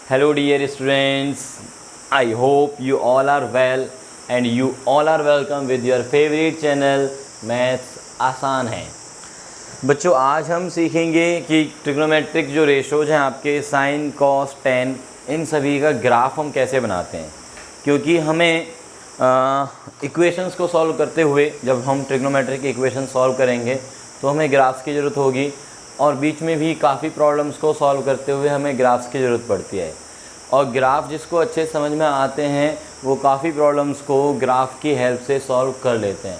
Hello dear students, I hope you all are well and you all are welcome with your favorite channel maths आसान है। बच्चों आज हम सीखेंगे कि ट्रिग्नोमेट्रिक जो रेशोज हैं आपके साइन कॉस टेन इन सभी का ग्राफ हम कैसे बनाते हैं, क्योंकि हमें इक्वेशंस को सॉल्व करते हुए जब हम ट्रिग्नोमेट्रिक इक्वेशन सॉल्व करेंगे तो हमें ग्राफ्स की ज़रूरत होगी और बीच में भी काफ़ी प्रॉब्लम्स को सॉल्व करते हुए हमें ग्राफ्स की ज़रूरत पड़ती है। और ग्राफ जिसको अच्छे समझ में आते हैं वो काफ़ी प्रॉब्लम्स को ग्राफ की हेल्प से सॉल्व कर लेते हैं।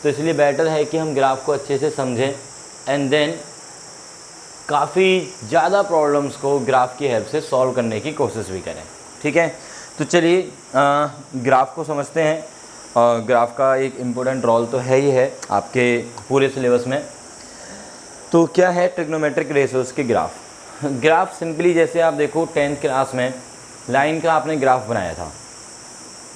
तो इसलिए बेटर है कि हम ग्राफ को अच्छे से समझें एंड देन काफ़ी ज़्यादा प्रॉब्लम्स को ग्राफ की हेल्प से सॉल्व करने की कोशिश भी करें। ठीक है, तो चलिए ग्राफ को समझते हैं। ग्राफ का एक इम्पोर्टेंट रोल तो है ही है आपके पूरे सिलेबस में। तो क्या है ट्रिग्नोमेट्रिक रेशोज के ग्राफ? ग्राफ सिंपली जैसे आप देखो 10th क्लास में लाइन का आपने ग्राफ बनाया था।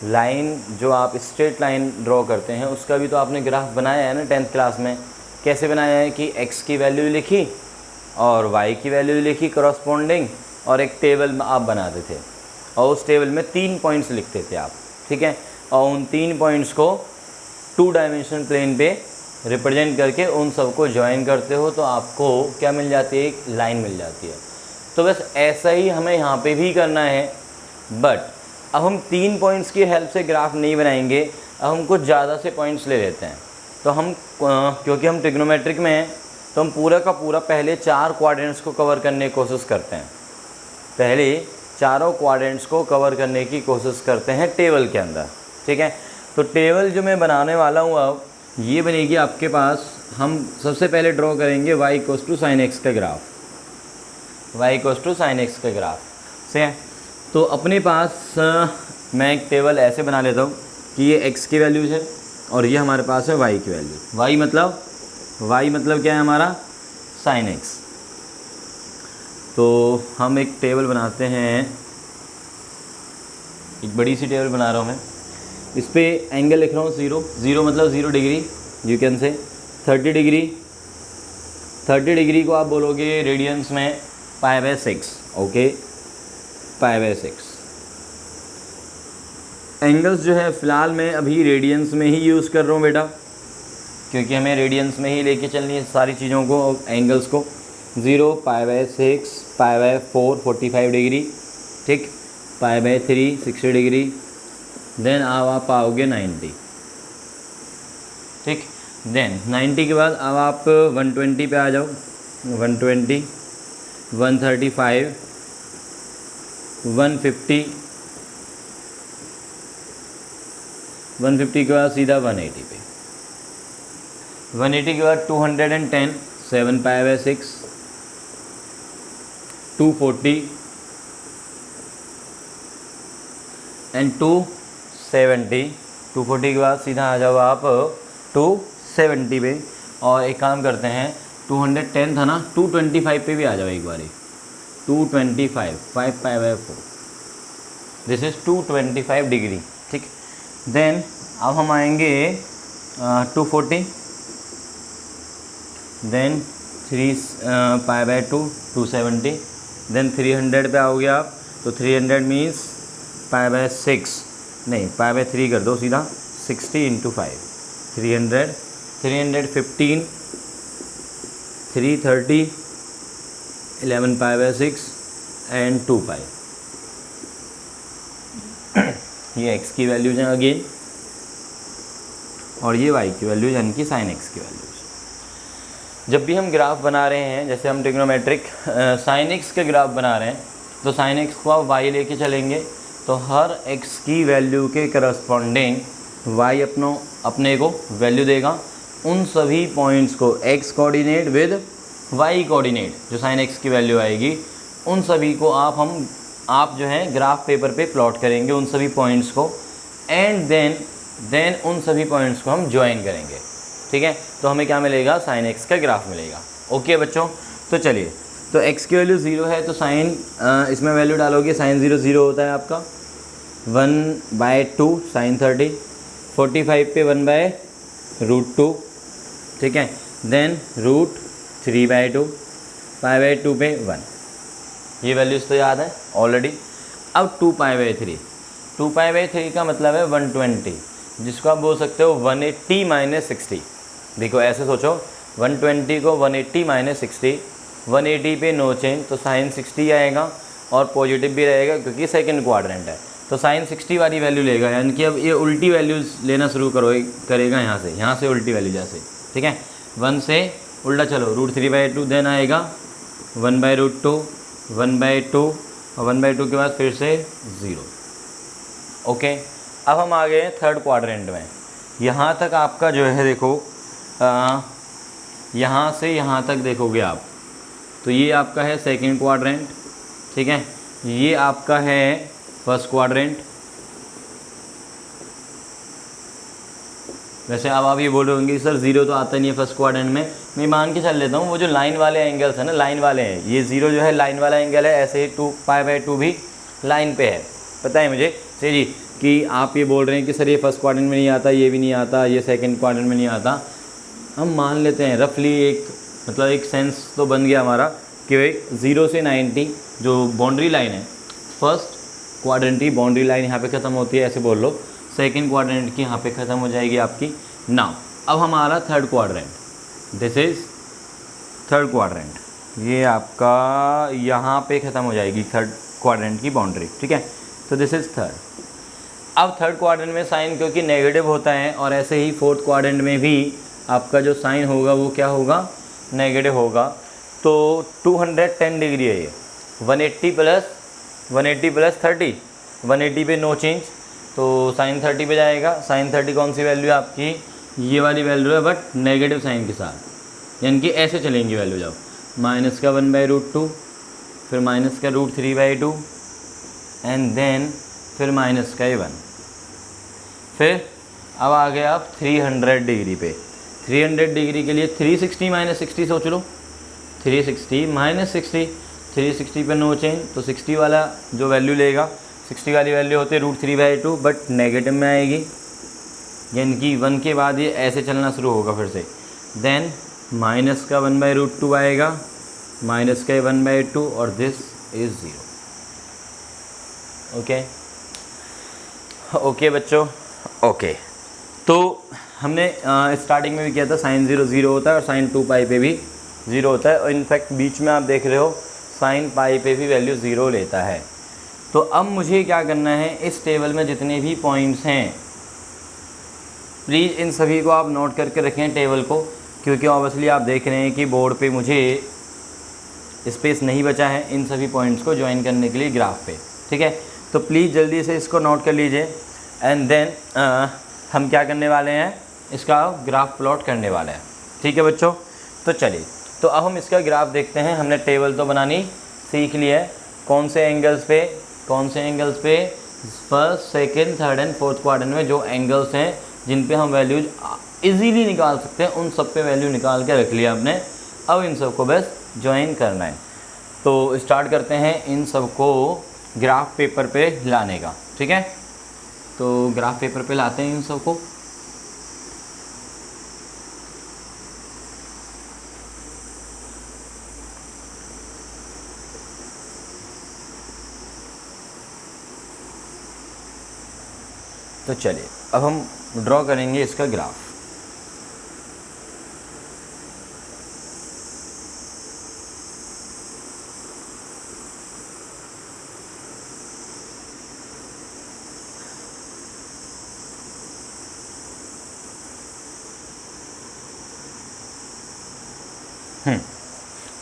लाइन जो आप स्ट्रेट लाइन ड्रॉ करते हैं उसका भी तो आपने ग्राफ बनाया है ना 10th क्लास में। कैसे बनाया है कि x की वैल्यू लिखी और y की वैल्यू लिखी करस्पॉन्डिंग और एक टेबल में आप बनाते थे और उस टेबल में 3 पॉइंट्स लिखते थे आप। ठीक है, और उन 3 पॉइंट्स को 2 डायमेंशनल प्लेन पे रिप्रेजेंट करके उन सबको ज्वाइन करते हो तो आपको क्या मिल जाती है? एक लाइन मिल जाती है। तो बस ऐसा ही हमें यहाँ पे भी करना है, बट अब हम 3 पॉइंट्स की हेल्प से ग्राफ नहीं बनाएंगे, अब हम कुछ ज़्यादा से पॉइंट्स ले लेते हैं। तो हम क्योंकि हम ट्रिग्नोमेट्रिक में हैं तो हम पूरा का पूरा पहले 4 क्वाड्रेंट्स को कवर करने की कोशिश करते हैं। पहले चारों क्वाड्रेंट्स को कवर करने की कोशिश करते हैं टेबल के अंदर। ठीक है, तो टेबल जो मैं बनाने वाला हूँ अब ये बनेगी आपके पास। हम सबसे पहले ड्रॉ करेंगे y equals to sine x का graph. y equals to sine x का ग्राफ से है। तो अपने पास मैं एक टेबल ऐसे बना लेता हूँ कि ये x की वैल्यूज है और ये हमारे पास है y की वैल्यू। y मतलब क्या है हमारा? Sine x. तो हम एक टेबल बनाते हैं, एक बड़ी सी टेबल बना रहा हूँ मैं। इस पे एंगल लिख रहा हूँ 0 मतलब 0 degree, you can say 30 degree. 30 degree को आप बोलोगे रेडियंस में π/6। ओके, π/6 एंगल्स जो है फ़िलहाल मैं अभी रेडियंस में ही यूज़ कर रहा हूँ बेटा, क्योंकि हमें रेडियंस में ही लेके चलनी है सारी चीज़ों को, एंगल्स को। 0 π/6 π/4 45 डिग्री, ठीक, π/3 60 डिग्री, देन अब आप आओगे 90। ठीक, देन 90 के बाद अब आप 120 पे आ जाओ। 120 135 150 के बाद सीधा 180 पे। 180 के बाद 210 7 π/6 240 एंड 270। 240 के बाद सीधा आ जाओ आप 270 पे। और एक काम करते हैं, 210 था ना, 225 पे भी आ जाओ एक बारी। 225 5 π/4, दिस इज़ 225 डिग्री। ठीक, देन अब हम आएंगे 240, देन 3 π/2 270, देन 300 पे आओगे आप। तो 300 मीन्स π/6 नहीं, π/3 कर दो सीधा। 60 × 5 300 315 330 11 π/6 एंड 2 π। ये x की वैल्यूज हैं अगेन और ये y की वैल्यूज यानी कि साइन x की वैल्यूज। जब भी हम ग्राफ बना रहे हैं, जैसे हम ट्रिग्नोमेट्रिक साइन x के ग्राफ बना रहे हैं, तो साइन x को आप y लेके चलेंगे तो हर x की वैल्यू के करस्पॉन्डिंग y अपने को वैल्यू देगा। उन सभी पॉइंट्स को x coordinate with y coordinate, जो साइन x की वैल्यू आएगी, उन सभी को आप जो है ग्राफ पेपर पे प्लॉट करेंगे उन सभी पॉइंट्स को, एंड देन उन सभी पॉइंट्स को हम ज्वाइन करेंगे। ठीक है, तो हमें क्या मिलेगा? साइन x का ग्राफ मिलेगा। ओके बच्चों, तो चलिए, तो x की वैल्यू 0 है तो साइन इसमें वैल्यू डालोगे, साइन 0 होता है आपका 1/2 साइन 30, 45 पे 1/√2। ठीक है, देन √3/2 π/2 पे 1। ये वैल्यूज़ तो याद है ऑलरेडी। अब 2π/3, 2π/3 का मतलब है 120, जिसको आप बोल सकते हो 180 - 60। देखो ऐसे सोचो, 120 को 180 - 60, 180 पे नो चेंज तो साइन 60 आएगा और पॉजिटिव भी रहेगा क्योंकि सेकंड क्वाड्रेंट है, तो साइन 60 वाली वैल्यू लेगा। यानी कि अब ये उल्टी वैल्यूज़ लेना शुरू करेगा यहाँ से उल्टी वैल्यू जैसे, ठीक है। 1 से उल्टा चलो, √3/2 देन आएगा 1/√2, 1/2 और 1/2 के बाद फिर से 0। ओके, अब हम आ गए हैं थर्ड क्वाड्रेंट में। यहाँ तक आपका जो है देखो, यहाँ से यहाँ तक देखोगे आप तो ये आपका है सेकंड क्वाड्रेंट, ठीक है। ये आपका है फर्स्ट क्वाड्रेंट। वैसे अब आप ये बोल रहे होंगे सर 0 तो आता नहीं है फर्स्ट क्वाड्रेंट में, मैं मान के चल लेता हूँ वो जो लाइन वाले एंगल्स हैं ना, लाइन वाले हैं, ये 0 जो है लाइन वाला एंगल है, ऐसे ही 2π/2 भी लाइन पे है। पता है मुझे सही जी कि आप ये बोल रहे हैं कि सर ये फर्स्ट क्वाड्रेंट में नहीं आता, ये भी नहीं आता, ये सेकंड क्वाड्रेंट में नहीं आता। हम मान लेते हैं रफली, एक मतलब एक सेंस तो बन गया हमारा कि भाई 0 से 90 जो बाउंड्री लाइन है, फर्स्ट क्वाड्रेंट की बाउंड्री लाइन यहाँ पे ख़त्म होती है, ऐसे बोल लो, सेकंड क्वाड्रेंट की यहाँ पे ख़त्म हो जाएगी आपकी। नाउ अब हमारा third quadrant, this is third quadrant, ये आपका यहाँ पे ख़त्म हो जाएगी थर्ड क्वाड्रेंट की बाउंड्री, ठीक है। तो दिस इज़ थर्ड। अब थर्ड क्वाड्रेंट में साइन क्योंकि नेगेटिव होता है और ऐसे ही फोर्थ क्वाड्रेंट में भी आपका जो साइन होगा वो क्या होगा, नेगेटिव होगा। तो 210 डिग्री है ये, 180 + 30, 180 पे नो चेंज तो साइन 30 पे जाएगा। साइन 30 कौन सी वैल्यू है आपकी, ये वाली वैल्यू है बट नेगेटिव साइन के साथ, यानी कि ऐसे चलेंगी वैल्यू जब माइनस का 1/√2, फिर माइनस का √3/2 एंड देन फिर माइनस का 1। फिर अब आ गए आप 300 डिग्री पे। 300 डिग्री के लिए 360 - 60 सोच लो, 360 - 60, 360 पे नो चेंज तो 60 वाला जो वैल्यू लेगा, 60 वाली वैल्यू होती है √3/2 बट नेगेटिव में आएगी, यानी कि 1 के बाद ये ऐसे चलना शुरू होगा फिर से। देन माइनस का 1/√2 आएगा, माइनस का 1/2 और दिस इज़ 0। ओके ओके बच्चों, ओके। तो हमने स्टार्टिंग में भी किया था साइन 0 0 होता है और साइन 2π पे भी 0 होता है, और इनफैक्ट बीच में आप देख रहे हो साइन π पे भी वैल्यू 0 लेता है। तो अब मुझे क्या करना है, इस टेबल में जितने भी पॉइंट्स हैं प्लीज़ इन सभी को आप नोट करके रखें टेबल को, क्योंकि ऑब्वियसली आप देख रहे हैं कि बोर्ड पे मुझे स्पेस नहीं बचा है इन सभी पॉइंट्स को ज्वाइन करने के लिए ग्राफ पे, ठीक है। तो प्लीज़ जल्दी से इसको नोट कर लीजिए एंड देन हम क्या करने वाले हैं, इसका ग्राफ प्लॉट करने वाले हैं, ठीक है बच्चों। तो चलिए, तो अब हम इसका ग्राफ देखते हैं। हमने टेबल तो बनानी सीख ली है, कौन से एंगल्स पे first, second, third and fourth quadrant में जो एंगल्स हैं जिन पे हम वैल्यूज इजीली निकाल सकते हैं, उन सब पे वैल्यू निकाल के रख लिया आपने। अब इन सब को बस ज्वाइन करना है। तो स्टार्ट करते हैं इन सब को ग्राफ पेपर पे लाने का, ठीक है। तो ग्राफ पेपर पे लाते हैं इन सब को। तो चलिए अब हम ड्रॉ करेंगे इसका ग्राफ।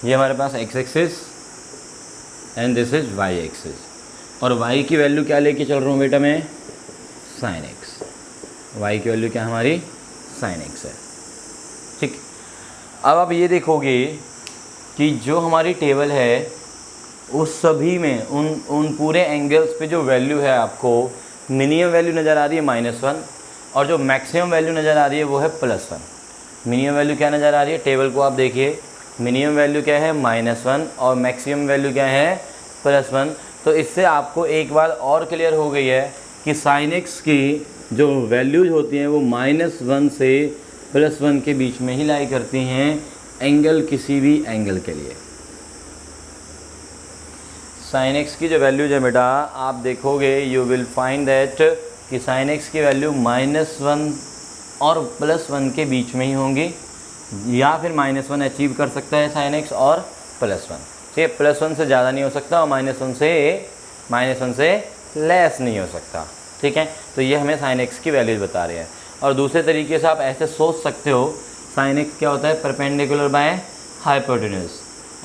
ये हमारे पास x axis and this is y axis, और वाई की वैल्यू क्या लेके चल रहा हूँ बेटा मैं, साइन एक्स। वाई की वैल्यू क्या हमारी साइन एक्स है, ठीक। अब आप ये देखोगे कि जो हमारी टेबल है उस सभी में उन पूरे एंगल्स पे जो वैल्यू है, आपको मिनिमम वैल्यू नज़र आ रही है -1 और जो मैक्सिमम वैल्यू नज़र आ रही है वो है +1। मिनिमम वैल्यू क्या नज़र आ रही है, टेबल को आप देखिए, मिनिमम वैल्यू क्या है -1 और मैक्सिमम वैल्यू क्या है +1। तो इससे आपको एक बात और क्लियर हो गई है कि साइन एक्स की जो वैल्यूज होती हैं वो -1 से +1 के बीच में ही लाई करती हैं एंगल, किसी भी एंगल के लिए। साइन एक्स की जो वैल्यूज है बेटा आप देखोगे यू विल फाइंड दैट कि साइन एक्स की वैल्यू -1 और +1 के बीच में ही होंगी, या फिर -1 अचीव कर सकता है साइन एक्स और +1, ठीक है। +1 से ज़्यादा नहीं हो सकता और -1 से लेस नहीं हो सकता, ठीक है। तो ये हमें साइन एक्स की वैल्यूज बता रहे हैं। और दूसरे तरीके से आप ऐसे सोच सकते हो, साइन एक्स क्या होता है, परपेंडिकुलर बाय हाइपोटेन्यूज,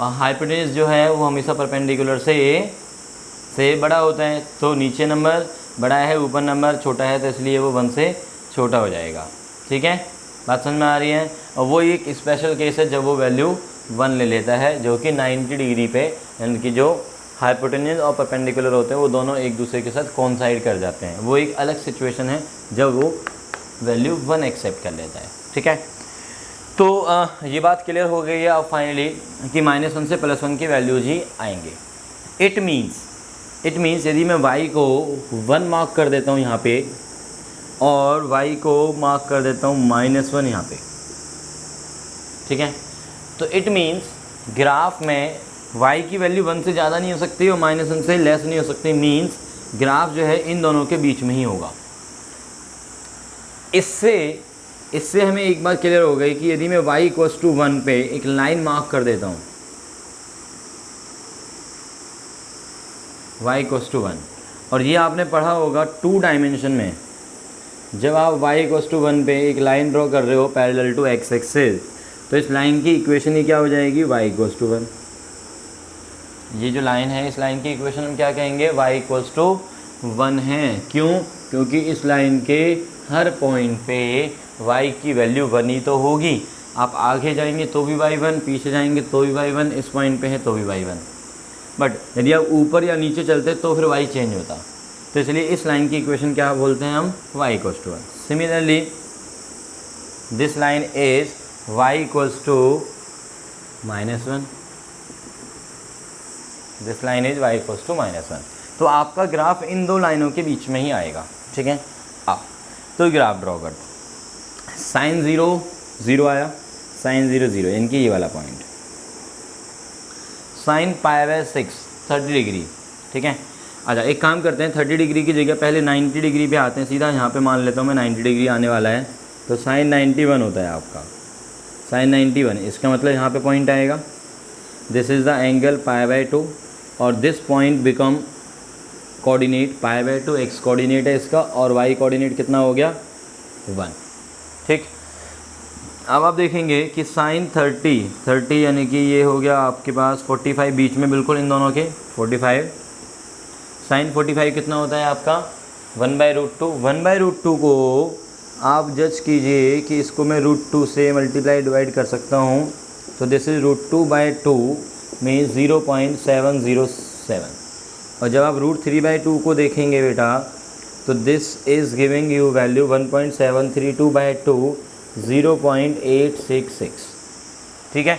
और हाइपोटेन्यूज जो है वो हमेशा परपेंडिकुलर से बड़ा होता है। तो नीचे नंबर बड़ा है, ऊपर नंबर छोटा है, तो इसलिए वो 1 से छोटा हो जाएगा, ठीक है। बात समझ में आ रही है। और वो एक स्पेशल केस है जब वो वैल्यू 1 ले लेता है, जो कि 90 डिग्री पे, यानी कि जो हाइपोटेन्यूज और परपेंडिकुलर होते हैं वो दोनों एक दूसरे के साथ कोइंसाइड कर जाते हैं। वो एक अलग सिचुएशन है जब वो वैल्यू 1 एक्सेप्ट कर लेता है, ठीक है। तो ये बात क्लियर हो गई है अब फाइनली कि -1 से +1 की वैल्यूज ही आएंगे। इट मीन्स यदि मैं y को 1 मार्क कर देता हूँ यहाँ पे और y को मार्क कर देता हूँ -1 यहाँ पे, ठीक है, तो इट मीन्स ग्राफ में y की वैल्यू 1 से ज़्यादा नहीं हो सकती और -1 से लेस नहीं हो सकती। मीन्स ग्राफ जो है इन दोनों के बीच में ही होगा। इससे हमें एक बात क्लियर हो गई कि यदि मैं y = 1 पे एक लाइन मार्क कर देता हूँ, y = 1, और ये आपने पढ़ा होगा 2 डायमेंशन में, जब आप y = 1 पे एक लाइन ड्रॉ कर रहे हो पैरेलल टू x एक्सिस, तो इस लाइन की इक्वेशन ही क्या हो जाएगी, y = 1। ये जो लाइन है इस लाइन की इक्वेशन हम क्या कहेंगे, y = 1 है। क्यों? क्योंकि इस लाइन के हर पॉइंट पे y की वैल्यू 1 ही तो होगी। आप आगे जाएंगे तो भी y1, पीछे जाएंगे तो भी y1, इस पॉइंट पे है तो भी y1। बट यदि आप ऊपर या नीचे चलते तो फिर y चेंज होता। तो इसलिए इस लाइन की इक्वेशन क्या बोलते हैं हम, y = 1। Similarly this line is y = -1, this line is y = -1। तो आपका ग्राफ इन दो लाइनों के बीच में ही आएगा, ठीक है। अब तो ग्राफ ड्रॉ कर, sin 0 0 आया, sin 0 0, इनकी ये वाला पॉइंट, sin π/6 30 डिग्री, ठीक है। अच्छा एक काम करते हैं, 30 डिग्री की जगह पहले 90 डिग्री पे आते हैं सीधा। यहाँ पे मान लेता हूँ मैं 90 डिग्री आने वाला है, तो sin 91 होता है आपका, sin 91। इसका मतलब यहाँ पे पॉइंट आएगा, दिस इज़ द एंगल π/2 और this point become coordinate π/2, x coordinate है इसका, और y कोऑर्डिनेट कितना हो गया, 1, ठीक। अब आप देखेंगे कि sin 30 यानी कि ये हो गया आपके पास 45 बीच में, बिल्कुल इन दोनों के 45। sin 45 कितना होता है आपका, 1/√2। 1/√2 को आप जज कीजिए कि इसको मैं √2 से मल्टीप्लाई डिवाइड कर सकता हूँ, तो दिस इज़ √2/2 मीन्स 0.707। और जब आप √3/2 को देखेंगे बेटा, तो this is giving you value 1.732/2, 0.866, ठीक है।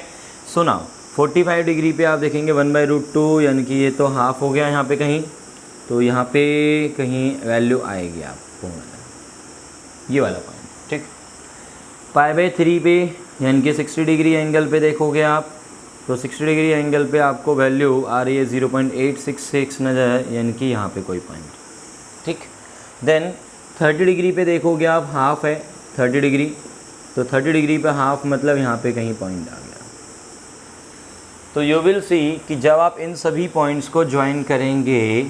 सो नाउ 45 डिग्री पे आप देखेंगे 1/√2 यानी कि ये तो हाफ हो गया यहाँ पे कहीं, तो यहाँ पे कहीं वैल्यू आएगी आपको, ये वाला पॉइंट, ठीक। π/3 पे यानी कि 60 डिग्री एंगल पे देखोगे आप, तो 60 डिग्री एंगल पे आपको वैल्यू आ रही है 0.866 नज़र है, यानी कि यहाँ पे कोई पॉइंट, ठीक। देन 30 डिग्री पे देखोगे आप, हाफ है 30 डिग्री, तो 30 डिग्री पे हाफ मतलब यहाँ पे कहीं पॉइंट आ गया। तो यू विल सी कि जब आप इन सभी पॉइंट्स को ज्वाइन करेंगे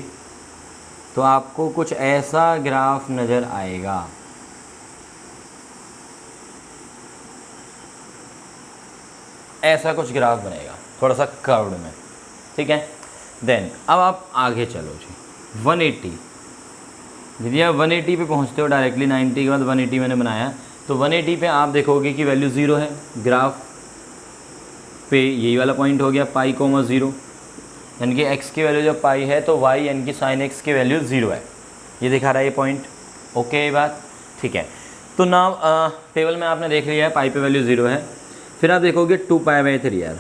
तो आपको कुछ ऐसा ग्राफ नज़र आएगा। ऐसा कुछ ग्राफ बनेगा थोड़ा सा कर्व्ड में, ठीक है। देन अब आप आगे चलो जी, 180। यदि आप 180 पे पहुंचते हो डायरेक्टली, 90 के बाद 180 मैंने बनाया, तो 180 पे आप देखोगे कि वैल्यू 0 है। ग्राफ पे यही वाला पॉइंट हो गया π, 0, यानी कि x की वैल्यू जब पाई है तो y यानी कि sin x की वैल्यू 0 है, ये दिखा रहा है ये पॉइंट। ओके ये बात ठीक है। तो नाउ टेबल में आपने देख लिया है पाई पे वैल्यू 0 है। फिर आप देखोगे 2π/3 यार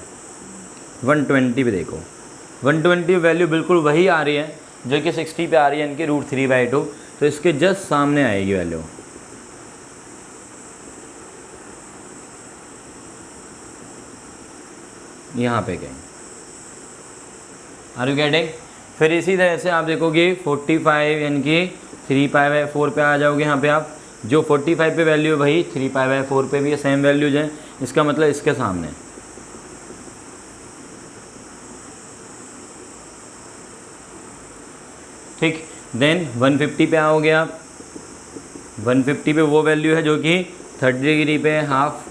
120 पे देखो, 120 वैल्यू बिल्कुल वही आ रही है जो कि 60 पे आ रही है, यानी कि √3/2, तो इसके जस्ट सामने आएगी वैल्यू। यहाँ पे कहीं, आर यू गेटिंग? फिर इसी तरह से आप देखोगे 45 यानी कि 3π/4 पे आ जाओगे। यहाँ पे आप जो 45 पे वैल्यू है वही 3π/4 पे भी सेम वैल्यूज हैं, इसका मतलब इसके सामने। ठीक, देन 150 पे आओगे आप। 150 पे वो वैल्यू है जो कि 30 डिग्री पे हाफ,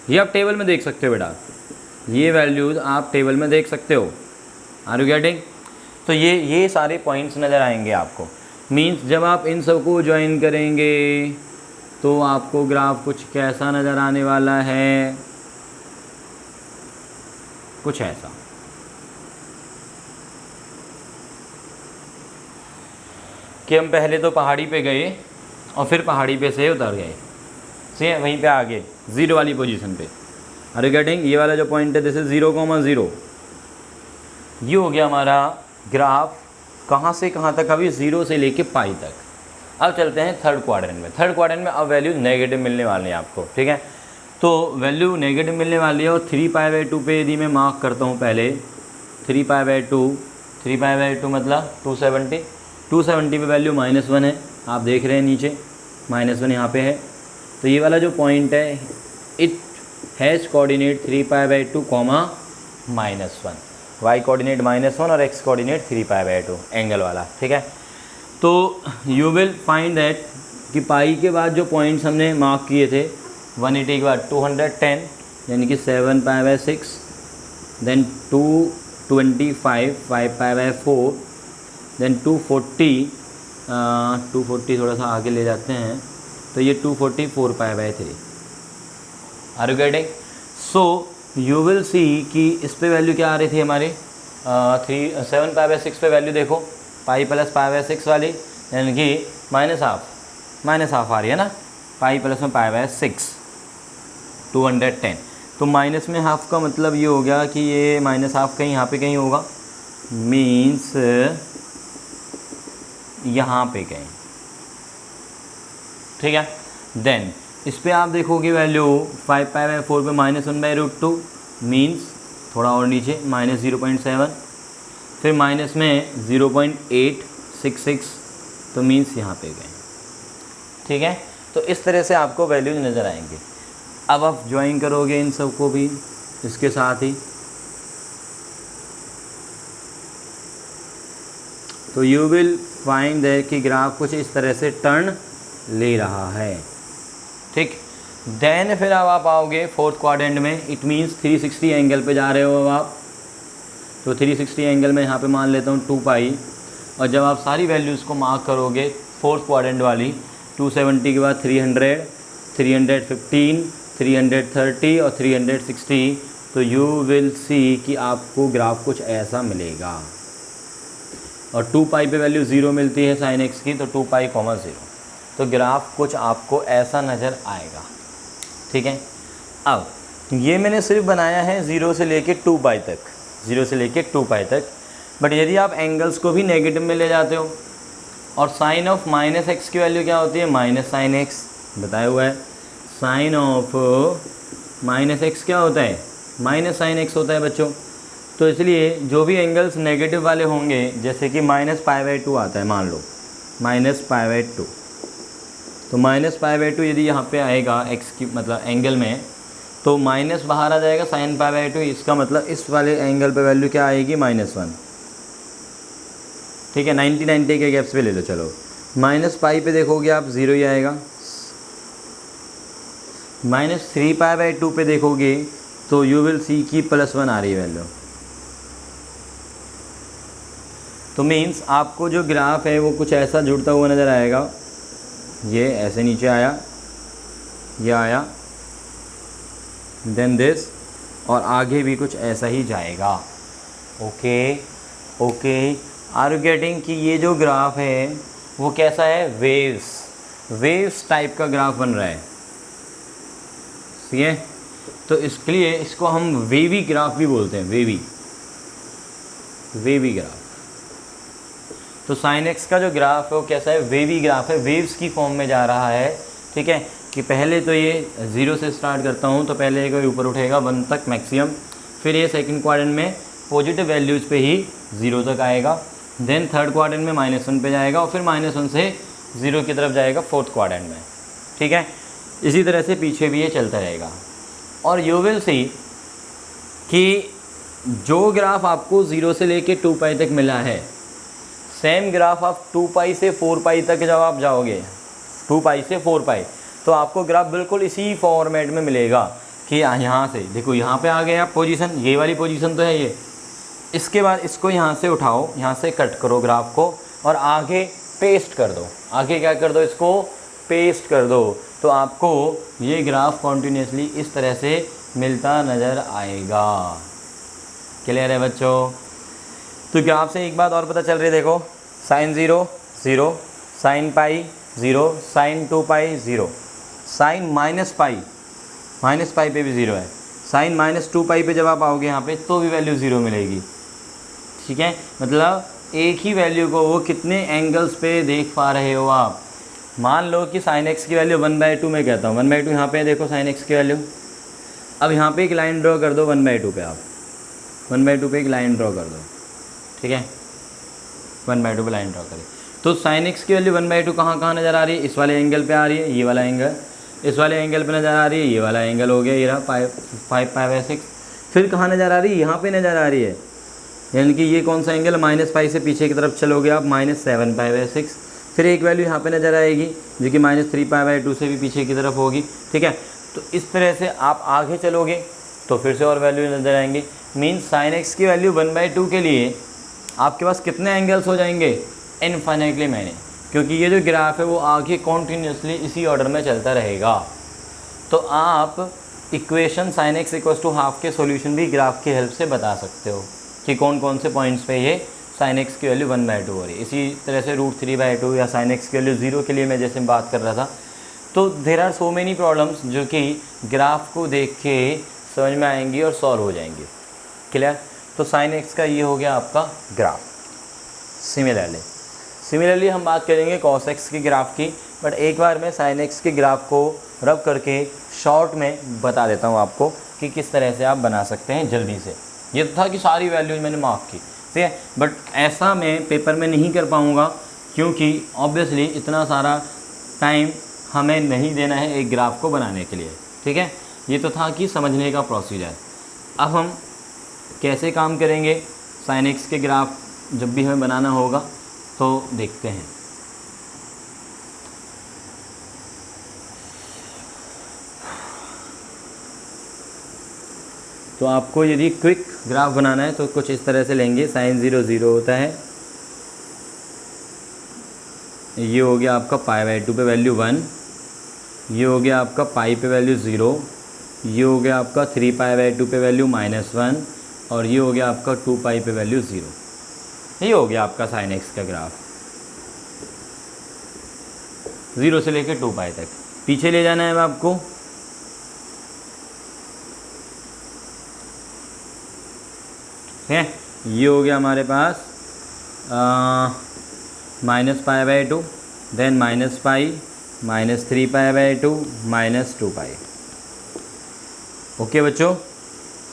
ये आप टेबल में देख सकते हो बेटा, ये वैल्यूज़ आप टेबल में देख सकते हो। Are you getting? तो ये सारे पॉइंट्स नज़र आएंगे आपको। मींस जब आप इन सब को ज्वाइन करेंगे तो आपको ग्राफ कुछ कैसा नज़र आने वाला है, कुछ ऐसा। कि हम पहले तो पहाड़ी पे गए और फिर पहाड़ी पे से उतर गए, से वहीं पे आ गए 0 वाली पोजीशन पे। Are you getting? ये वाला जो पॉइंट है दिस इज 0,0। ये हो गया हमारा ग्राफ कहाँ से कहाँ तक, अभी 0 से लेके पाई तक। अब चलते हैं थर्ड क्वाड्रेंट में। थर्ड क्वाड्रेंट में अब वैल्यू नेगेटिव मिलने वाले हैं आपको, ठीक है। तो वैल्यू नेगेटिव मिलने वाली है और 3π/2 पे यदि मैं मार्क करता हूँ पहले 3π/2 मतलब 270 पे वैल्यू -1 है, आप देख रहे हैं नीचे -1 यहाँ पे है। तो ये वाला जो पॉइंट है it has coordinate 3π/2, -1, y coordinate -1 और x कोऑर्डिनेट 3π/2 एंगल वाला, ठीक है। तो यू विल फाइंड दैट कि पाई के बाद जो पॉइंट्स हमने मार्क किए थे 180 के बाद 210 यानी कि 7π/6, देन 225 5π/4, देन 240 थोड़ा सा आगे ले जाते हैं तो ये 240 4π/3। Are you getting? So you will see कि इस पे वैल्यू क्या आ रही थी हमारी 7π/6 पे वैल्यू देखो, पाई प्लस π/6 वाली यानी कि -हाफ आ रही है ना, पाई प्लस में π/6 210। तो माइनस में हाफ का मतलब ये हो गया कि ये -हाफ कहीं यहाँ पे कहीं होगा, मीन्स यहाँ पे कहीं, ठीक है। देन इस पे आप देखोगे वैल्यू 5π/4 पे -1/√2 मीन्स थोड़ा और नीचे -0.7, फिर माइनस में 0.866 तो मीन्स यहाँ पे गए, ठीक है। तो इस तरह से आपको वैल्यूज नज़र आएंगे। अब आप ज्वाइन करोगे इन सब को भी इसके साथ ही, तो यू विल फाइंड दैट कि ग्राफ कुछ इस तरह से टर्न ले रहा है, ठीक। देन फिर अब आप आओगे फोर्थ क्वाड्रेंट में, इट मीन्स 360 एंगल पे जा रहे हो अब आप। तो 360 एंगल में यहाँ पे मान लेता हूँ 2π, और जब आप सारी वैल्यूज़ को मार्क करोगे फोर्थ क्वाड्रेंट वाली 270 के बाद 300, 315, 330 और 360, तो यू विल सी कि आपको ग्राफ कुछ ऐसा मिलेगा। और 2π पे वैल्यू 0 मिलती है sin x की, तो 2π, 0, तो ग्राफ कुछ आपको ऐसा नज़र आएगा, ठीक है। अब ये मैंने सिर्फ बनाया है 0 से लेके 2π तक, 0 से लेके 2π तक, बट यदि आप एंगल्स को भी नेगेटिव में ले जाते हो, और साइन ऑफ -x की वैल्यू क्या होती है, -sin x बताया हुआ है। साइन ऑफ -x क्या होता है, -sin x होता है बच्चों। तो इसलिए जो भी एंगल्स नेगेटिव वाले होंगे, जैसे कि -π/2 आता है, मान लो -π/2, तो -π/2 यदि यहाँ पे आएगा x की मतलब एंगल में, तो माइनस बाहर आ जाएगा sin π/2, इसका मतलब इस वाले एंगल पे वैल्यू क्या आएगी, -1, ठीक है। 90 के गैप्स पे ले लो, चलो -π पे देखोगे आप 0 ही आएगा, -3π/2 पे देखोगे तो यू विल सी की +1 आ रही है वैल्यू। तो मीन्स आपको जो ग्राफ है वो कुछ ऐसा जुड़ता हुआ नज़र आएगा, ये ऐसे नीचे आया, ये आया, देन दिस, और आगे भी कुछ ऐसा ही जाएगा। ओके, आर यू गेटिंग कि ये जो ग्राफ है वो कैसा है, वेव्स टाइप का ग्राफ बन रहा है, ठीक है। तो इसके लिए इसको हम वेवी ग्राफ भी बोलते हैं, वेवी ग्राफ। तो sin x का जो ग्राफ है वो कैसा है, वेवी ग्राफ है, वेव्स की फॉर्म में जा रहा है, ठीक है। कि पहले तो ये 0 से स्टार्ट करता हूँ, तो पहले कोई ऊपर उठेगा 1 तक मैक्सिमम, फिर ये सेकंड क्वाड्रेंट में पॉजिटिव वैल्यूज़ पे ही 0 तक आएगा, देन थर्ड क्वाड्रेंट में -1 पे जाएगा और फिर -1 से 0 की तरफ जाएगा फोर्थ क्वाड्रेंट में, ठीक है। इसी तरह से पीछे भी ये चलता रहेगा। और यू विल सी कि जो ग्राफ आपको 0 से लेके 2 पाई तक मिला है, सेम ग्राफ आप 2 पाई से 4 पाई तक जब आप जाओगे, 2 पाई से 4 पाई, तो आपको ग्राफ बिल्कुल इसी फॉर्मेट में मिलेगा कि यहाँ से देखो, यहाँ पे आ गए आप पोजीशन, ये वाली पोजीशन तो है ये। इसके बाद इसको यहाँ से उठाओ, यहाँ से कट करो ग्राफ को और आगे पेस्ट कर दो। आगे क्या कर दो, इसको पेस्ट कर दो, तो आपको ये ग्राफ कॉन्टीन्यूसली इस तरह से मिलता नज़र आएगा। क्लियर है बच्चों? तो ग्राफ से एक बात और पता चल रही है, देखो sin 0 0, sin पाई 0, sin 2 पाई 0, sin माइनस पाई पे भी 0 है, sin -2 पाई पे जब आप आओगे यहाँ पे तो भी वैल्यू 0 मिलेगी, ठीक है। मतलब एक ही वैल्यू को वो कितने एंगल्स पे देख पा रहे हो आप। मान लो कि sin x की वैल्यू 1/2 मैं कहता हूँ, 1/2 यहाँ पे देखो sin x की वैल्यू। अब यहाँ पे एक लाइन ड्रॉ कर दो 1/2 पे, आप 1/2 पे एक लाइन ड्रॉ कर दो, ठीक है। 1/2 पे लाइन ड्रॉ करें तो sin x की वैल्यू 1/2 कहाँ नज़र आ रही है? इस वाले एंगल पे आ रही है, ये वाला एंगल इस वाले एंगल पे नज़र आ रही है, ये वाला एंगल हो गया, ये रहा 5π/6। फिर कहाँ नज़र आ रही है? यहाँ पे नज़र आ रही है, यानी कि ये कौन सा एंगल, -π से पीछे की तरफ चलोगे आप, -7π/6। फिर एक वैल्यू यहाँ पे नज़र आएगी जो कि -3π/2 से भी पीछे की तरफ होगी, ठीक है। तो इस तरह से आप आगे चलोगे तो फिर से और वैल्यू नज़र आएंगी। मीन्स sin x की वैल्यू 1/2 के लिए आपके पास कितने एंगल्स हो जाएंगे? इनफाइनाइटली मैनी, क्योंकि ये जो ग्राफ है वो आगे कॉन्टीन्यूसली इसी ऑर्डर में चलता रहेगा। तो आप इक्वेशन sin x = हाफ के सॉल्यूशन भी ग्राफ की हेल्प से बता सकते हो कि कौन कौन से पॉइंट्स पे ये sin x की वैल्यू 1/2 हो रही है। इसी तरह से √3/2 या sin x की वैल्यू 0 के लिए मैं जैसे बात कर रहा था। तो there are so many problems जो कि ग्राफ को देख के समझ में आएंगी और सॉल्व हो जाएंगी। क्लियर? तो sin x का ये हो गया आपका ग्राफ। सिमिलरली हम बात करेंगे cos x की ग्राफ की, बट एक बार मैं sin x के ग्राफ को रब करके शॉर्ट में बता देता हूँ आपको कि किस तरह से आप बना सकते हैं जल्दी से। ये तो था कि सारी वैल्यूज मैंने मार्क की, ठीक है, बट ऐसा मैं पेपर में नहीं कर पाऊँगा क्योंकि ऑब्वियसली इतना सारा टाइम हमें नहीं देना है एक ग्राफ को बनाने के लिए, ठीक है। ये तो था कि समझने का प्रोसीजर। अब हम कैसे काम करेंगे sin x के ग्राफ जब भी हमें बनाना होगा तो देखते हैं। तो आपको यदि क्विक ग्राफ बनाना है तो कुछ इस तरह से लेंगे। sin 0 0 होता है, ये हो गया आपका π/2 पे वैल्यू 1, ये हो गया आपका पाई पे वैल्यू 0, ये हो गया आपका 3π/2 पे वैल्यू -1 और ये हो गया आपका 2 पाई पे वैल्यू 0। ये हो गया आपका sin x का ग्राफ। 0 से लेकर 2 पाई तक पीछे ले जाना है आपको। है ये हो गया हमारे पास -π/2, देन -π, -3π/2, -2 पाई। ओके बच्चों,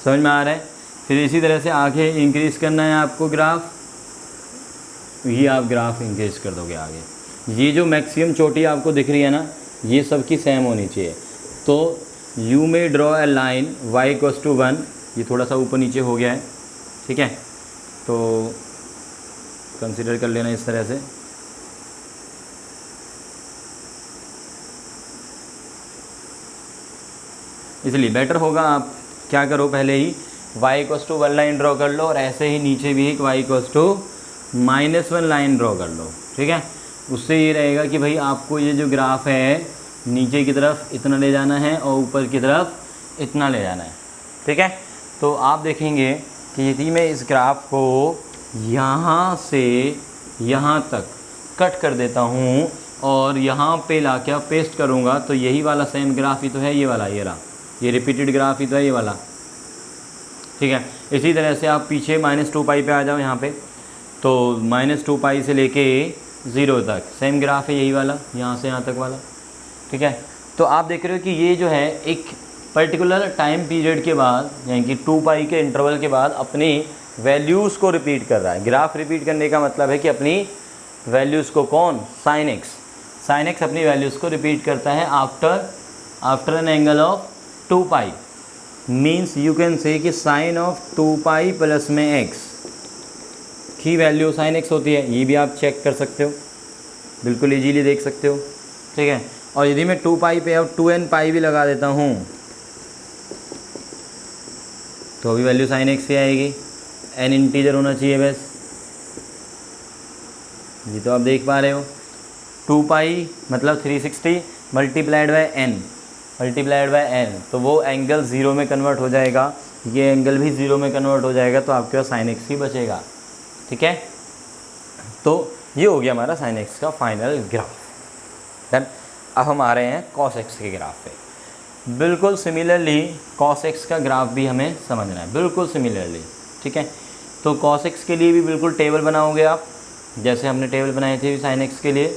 समझ में आ रहा है? फिर इसी तरह से आगे इंक्रीज़ करना है आपको ग्राफ, ये आप ग्राफ इंक्रीज कर दोगे आगे। ये जो मैक्सिमम चोटी आपको दिख रही है ना, ये सबकी सेम होनी चाहिए। तो यू में ड्रॉ ए लाइन y = 1, ये थोड़ा सा ऊपर नीचे हो गया है, ठीक है, तो कंसीडर कर लेना इस तरह से। इसलिए बेटर होगा आप क्या करो, पहले ही y = 1 लाइन ड्रॉ कर लो और ऐसे ही नीचे भी एक y = -1 लाइन ड्रॉ कर लो, ठीक है। उससे ये रहेगा कि भाई आपको ये जो ग्राफ है नीचे की तरफ इतना ले जाना है और ऊपर की तरफ इतना ले जाना है, ठीक है। तो आप देखेंगे कि यदि मैं इस ग्राफ को यहाँ से यहाँ तक कट कर देता हूँ और यहाँ पे ला के पेस्ट करूँगा तो यही वाला सेम ग्राफ ही तो है, ये वाला, ये रहा, ये रिपीटेड ग्राफ ही तो है ये वाला, ठीक है। इसी तरह से आप पीछे -2 पाई पे आ जाओ यहाँ पे, तो -2 पाई से लेके 0 तक सेम ग्राफ है यही वाला, यहाँ से यहाँ तक वाला, ठीक है। तो आप देख रहे हो कि ये जो है एक पर्टिकुलर टाइम पीरियड के बाद, यानी कि 2 पाई के इंटरवल के बाद अपनी वैल्यूज़ को रिपीट कर रहा है। ग्राफ रिपीट करने का मतलब है कि अपनी वैल्यूज़ को कौन, साइन एक्स अपनी वैल्यूज़ को रिपीट करता है after an angle of 2 pi. Means you can say कि साइन ऑफ 2 पाई प्लस में एक्स की वैल्यू साइन एक्स होती है। ये भी आप चेक कर सकते हो, बिल्कुल इजीली देख सकते हो, ठीक है। और यदि मैं 2 पाई पे अब 2n पाई भी लगा देता हूँ तो भी वैल्यू साइन एक्स ही आएगी। n इंटीजर होना चाहिए बस, ये तो आप देख पा रहे हो। 2 पाई मतलब 360 मल्टीप्लाइड बाय n, तो वो एंगल ज़ीरो में कन्वर्ट हो जाएगा, ये एंगल भी ज़ीरो में कन्वर्ट हो जाएगा, तो आपके पास साइन एक्स ही बचेगा, ठीक है। तो ये हो गया हमारा साइन एक्स का फाइनल ग्राफ। डन। अब हम आ रहे हैं कॉस एक्स के ग्राफ पे। बिल्कुल सिमिलरली कॉस एक्स का ग्राफ भी हमें समझना है, बिल्कुल सिमिलरली, ठीक है। तो कॉस एक्स के लिए भी बिल्कुल टेबल बनाओगे आप, जैसे हमने टेबल बनाई थी साइन एक्स के लिए।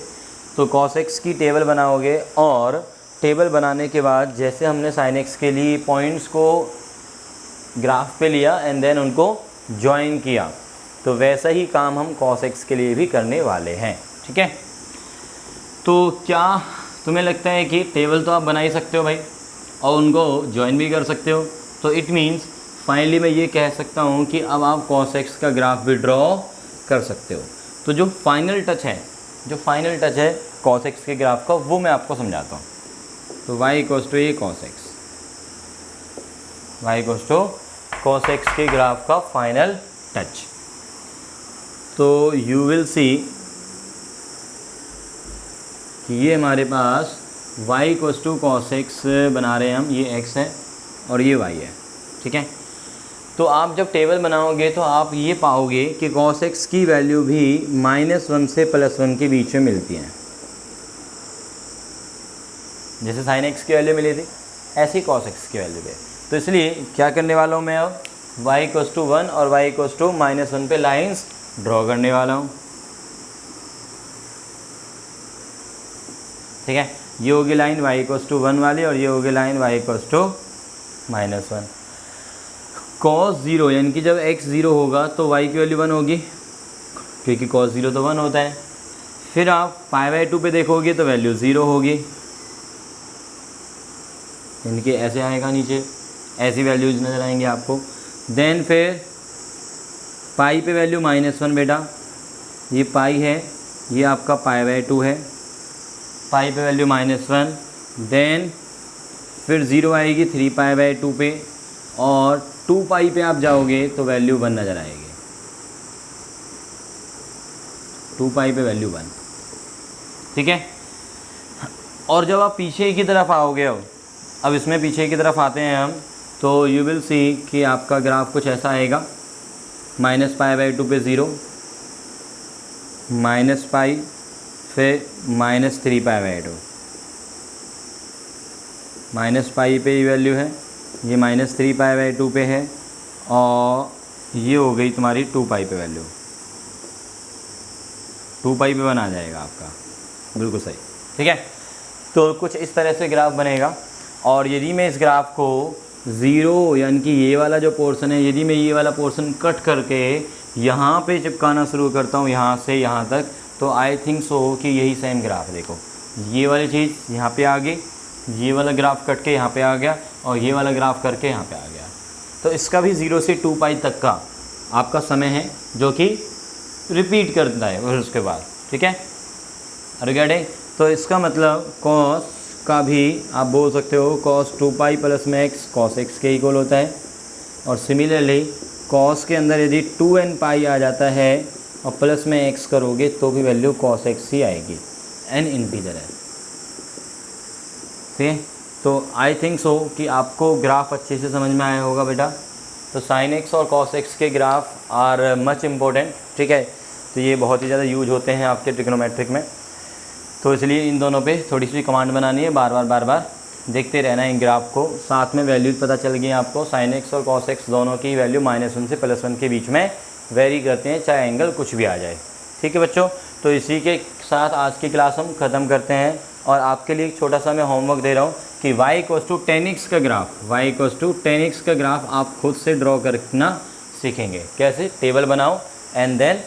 तो कॉस एक्स की टेबल बनाओगे, और टेबल बनाने के बाद जैसे हमने साइन एक्स के लिए पॉइंट्स को ग्राफ पे लिया एंड देन उनको ज्वाइन किया, तो वैसा ही काम हम कॉस एक्स के लिए भी करने वाले हैं, ठीक है। तो क्या तुम्हें लगता है कि टेबल तो आप बना ही सकते हो भाई, और उनको ज्वाइन भी कर सकते हो, तो इट मीन्स फाइनली मैं ये कह सकता हूँ कि अब आप कॉस एक्स का ग्राफ भी ड्रॉ कर सकते हो। तो जो फाइनल टच है कॉस एक्स के ग्राफ का, वो मैं आपको समझाता हूँ। तो y equals to a cos x के ग्राफ का फाइनल टच। तो यू विल सी कि ये हमारे पास y equals to cos x बना रहे हैं हम, ये x है और ये y है, ठीक है। तो आप जब टेबल बनाओगे तो आप ये पाओगे कि कॉस एक्स की वैल्यू भी -1 से +1 के बीच में मिलती हैं। जैसे साइन एक्स की वैल्यू मिली थी, ऐसे ही कॉस एक्स की वैल्यू है। तो इसलिए क्या करने वाला हूँ मैं, अब y इक्वल्स टू 1 और y इक्वल्स टू -1 पे लाइंस ड्रॉ करने वाला हूँ, ठीक है। ये होगी लाइन y इक्वल्स टू 1 वाली, और ये होगी line y equals to -1। cos 0 यानी कि जब x 0 होगा तो y की वैल्यू 1 होगी, क्योंकि cos 0 तो 1 होता है। फिर आप π/2 पे देखोगे तो वैल्यू 0 होगी, यानी कि ऐसे आएगा नीचे, ऐसी वैल्यूज नज़र आएंगे आपको। देन फिर पाई पे वैल्यू -1 बेटा, ये पाई है, ये आपका π/2 है, पाई पे वैल्यू -1। देन फिर 0 आएगी 3π/2 पे, और 2 पाई पे आप जाओगे तो वैल्यू 1 नज़र आएगी, 2 पाई पे वैल्यू 1, ठीक है। और जब आप पीछे की तरफ आओगे, अब इसमें पीछे की तरफ आते हैं हम, तो यू विल सी कि आपका ग्राफ कुछ ऐसा आएगा, -π/2 पे 0, -π, फिर -3π/2, -π पे ये वैल्यू है, ये -3π/2 पे है, और ये हो गई तुम्हारी 2 पाई पे वैल्यू, 2 पाई पे 1 आ जाएगा आपका, बिल्कुल सही, ठीक है। तो कुछ इस तरह से ग्राफ बनेगा। और यदि मैं इस ग्राफ को 0 यानी कि ये वाला जो पोर्शन है, यदि मैं ये वाला पोर्शन कट करके यहाँ पे चिपकाना शुरू करता हूँ, यहाँ से यहाँ तक, तो आई थिंक सो कि यही सेम ग्राफ, देखो ये वाली चीज़ यहाँ पे आ गई, ये वाला ग्राफ कट के यहाँ पे आ गया, और ये वाला ग्राफ करके यहाँ पे आ गया। तो इसका भी 0 से 2 पाई तक का आपका समय है, जो कि रिपीट करता है और उसके बाद, ठीक है। रिगार्डिंग, तो इसका मतलब कॉस का भी आप बोल सकते हो cos 2 पाई प्लस में x cos x के इक्वल होता है। और सिमिलरली cos के अंदर यदि 2n पाई आ जाता है और प्लस में x करोगे तो भी वैल्यू cos x ही आएगी, n इंटीजर है, ठीक है। तो आई थिंक सो कि आपको ग्राफ अच्छे से समझ में आया होगा बेटा। तो साइन एक्स और कॉस एक्स के ग्राफ आर मच इम्पोर्टेंट, ठीक है। तो ये बहुत ही ज़्यादा यूज होते हैं आपके ट्रिग्नोमेट्रिक में, तो इसलिए इन दोनों पे थोड़ी सी कमांड बनानी है, बार बार देखते रहना है इन ग्राफ को। साथ में वैल्यू पता चल गई आपको, साइन एक्स और कॉस एक्स दोनों की वैल्यू -1 से +1 के बीच में वेरी करते हैं, चाहे एंगल कुछ भी आ जाए, ठीक है बच्चों। तो इसी के साथ आज की क्लास हम ख़त्म करते हैं, और आपके लिए एक छोटा सा मैं होमवर्क दे रहा हूँ कि y = tan x का ग्राफ, y = tan x का ग्राफ आप खुद से ड्रॉ करना सीखेंगे। कैसे? टेबल बनाओ एंड देन